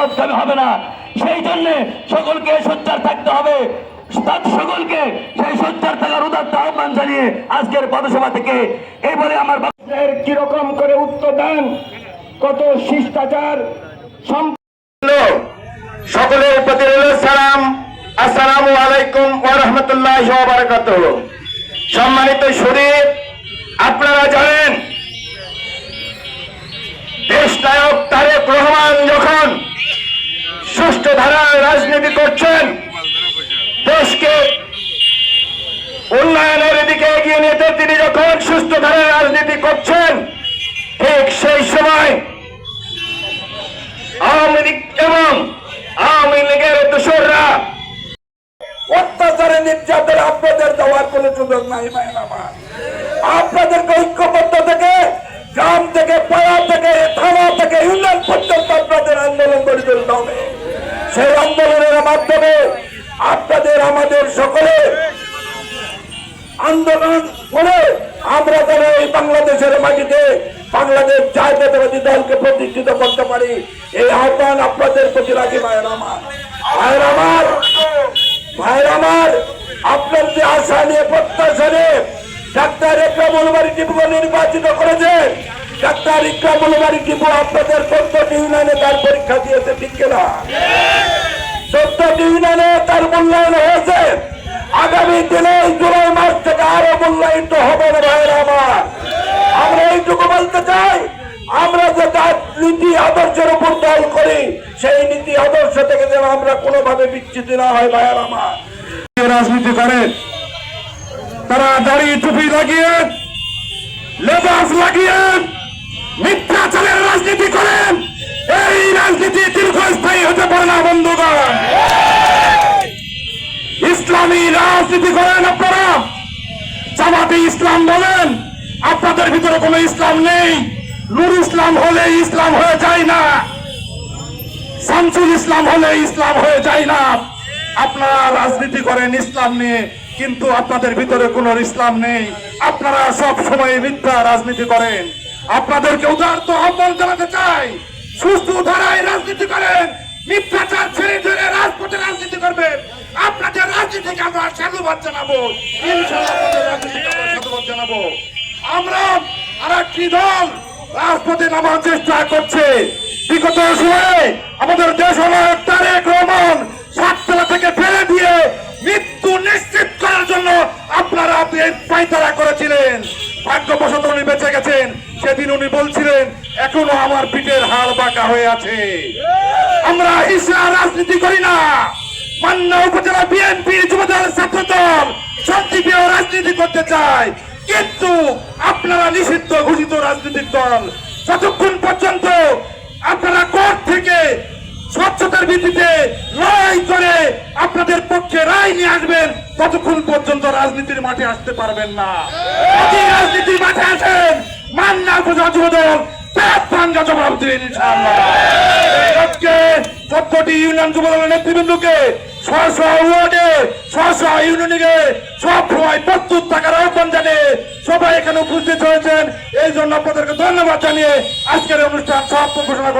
সহজভাবে হবে না। সেই জন্য সকলকে সোচ্চার থাকতে হবে, সকলকে সেই সোচ্চার থাকার উদাত্ত আহ্বান জানিয়ে আজকের পথসভা থেকে এই বলে আমার কিরকম করে উত্তর দেন, কত শিষ্টাচার সকলের প্রতি সালাম। আসসালামু আলাইকুম ওয়া রাহমাতুল্লাহি ওয়া বারাকাতুহু। সম্মানিত শরীর, আপনারা জানেন দেশ নায়ক তারেক রহমান যখন সুষ্ঠু ধারার রাজনীতি করছেন, দেশকে উন্নয়নের দিকে এগিয়ে নিতে তিনি যখন সুষ্ঠু ধারার রাজনীতি করছেন, ঠিক সেই সময় আওয়ামী লীগ এবং আওয়ামী লীগের দোসররা অত্যাচারে নির্যাতন আপনাদের দেওয়ার কোন সুযোগ নাই। আপনাদেরকে ঐক্যবদ্ধ থেকে গ্রাম থেকে পাড়া থেকে থানা থেকে ইউনিয়ন পর্যন্ত আপনাদের আন্দোলন করে তুলতে হবে। সেই আন্দোলনের মাধ্যমে আপনাদের আমাদের সকলে আন্দোলন করে আমরা যেন এই বাংলাদেশের মাটিতে বাংলাদেশ জাতীয়তাবাদী দলকে প্রতিষ্ঠিত করতে পারি, এই আহ্বান আপনাদের প্রতি রাখি। ভাইয়ের আমার আপনার যে আশা নিয়ে প্রত্যাশা নিয়ে ডাক্তার ইকরামুল বারী টিপুকে নির্বাচিত করেছেন, ডাক্তার ইকরামুল বারী টিপু আপনাদের 14টি ইউনিয়নে তার পরীক্ষা দিয়েছে, ঠিক কিনা? 14টি ইউনিয়নে তার মূল্যায়ন হয়েছে। আগামী দিনে জুলাই মাস থেকে আরো মূল্যায়িত হবে না। ভাইয়ের আমার, আমরা এইটুকু বলতে চাই, আমরা যে নীতি আদর্শের উপর দল করি, সেই নীতি আদর্শ থেকে যেন আমরা কোনোভাবে বিচ্যুত না হয়। ভাইয়ের আমার, রাজনীতি করেন, তারা দাড়ি টুপি লাগিয়ে লেবাস লাগিয়ে মিথ্যাচারের রাজনীতি করেন। এই রাজনীতি দীর্ঘস্থায়ী হতে পারে না বন্ধুগণ। ইসলামী রাজনীতি করেন আপনারা, জামাতে ইসলাম বলেন, আপনাদের ভিতরে কোনো ইসলাম নেই। নূর ইসলাম হলে ইসলাম হয়ে যায় না, শামসুল ইসলাম হলে ইসলাম হয়ে যায় না। আপনারা রাজনীতি করেন ইসলাম নিয়ে, কিন্তু আপনাদের ভিতরে কোনো ইসলাম নেই। আপনারা সব সময় মিথ্যা রাজনীতি করেন। আপনাদেরকে উদারত আহ্বান জানাতে চাই, সুষ্ঠু ধারায় রাজনীতি করেন, মিথ্যাচার ছেড়ে ধরে রাজপথে রাজনীতি করবেন। আপনাদের রাজনীতিকে আমরা সাধুবাদ জানাবো, ইনশাআল্লাহ আপনাদের রাজনীতিকে আমরা সাধুবাদ জানাবো। আমরা আর একটি দল রাজপথে নামার চেষ্টা করছে। বিগত সময়ে আমাদের দেশ নায়ক তারেক রহমান সাততলা থেকে ফেলে দিয়ে মৃত্যু নিশ্চিত করার জন্য আপনারা পায়তারা করেছিলেন। ভাগ্যবশত উনি বেঁচে গেছেন। সেদিন উনি বলছিলেন, এখনো আমার পিঠের হাড় বাঁকা হয়ে আছে। আমরা হিংসা রাজনীতি করি না। মান্না উপজেলা বিএনপি যুবদল ছাত্রদল শান্তিপ্রিয় রাজনীতি করতে চায়, কিন্তু আপনারা নিষিদ্ধ ঘোষিত রাজনৈতিক দল। যতক্ষণ পর্যন্ত আপনারা কোর্ট থেকে স্বচ্ছতার ভিত্তিতে লড়াই করে আপনাদের পক্ষে রায় নিয়ে আসবেন, ততক্ষণ পর্যন্ত রাজনীতির মাঠে আসতে পারবেন না। রাজনীতির মাঠে আসেন, মান্না উপজেলা যুবদল জবাব দিবেন ইনশাআল্লাহ। আজকে 14টি ইউনিয়ন যুবদলের নেতৃবৃন্দকে স্ব ওয়ার্ডে স্ব ইউনিয়নে সব সময় প্রস্তুত থাকার আহ্বান জানিয়ে সবাই এখানে উপস্থিত হয়েছেন। এই জন্য আপনাদেরকে ধন্যবাদ জানিয়ে আজকের অনুষ্ঠান সমাপ্ত ঘোষণা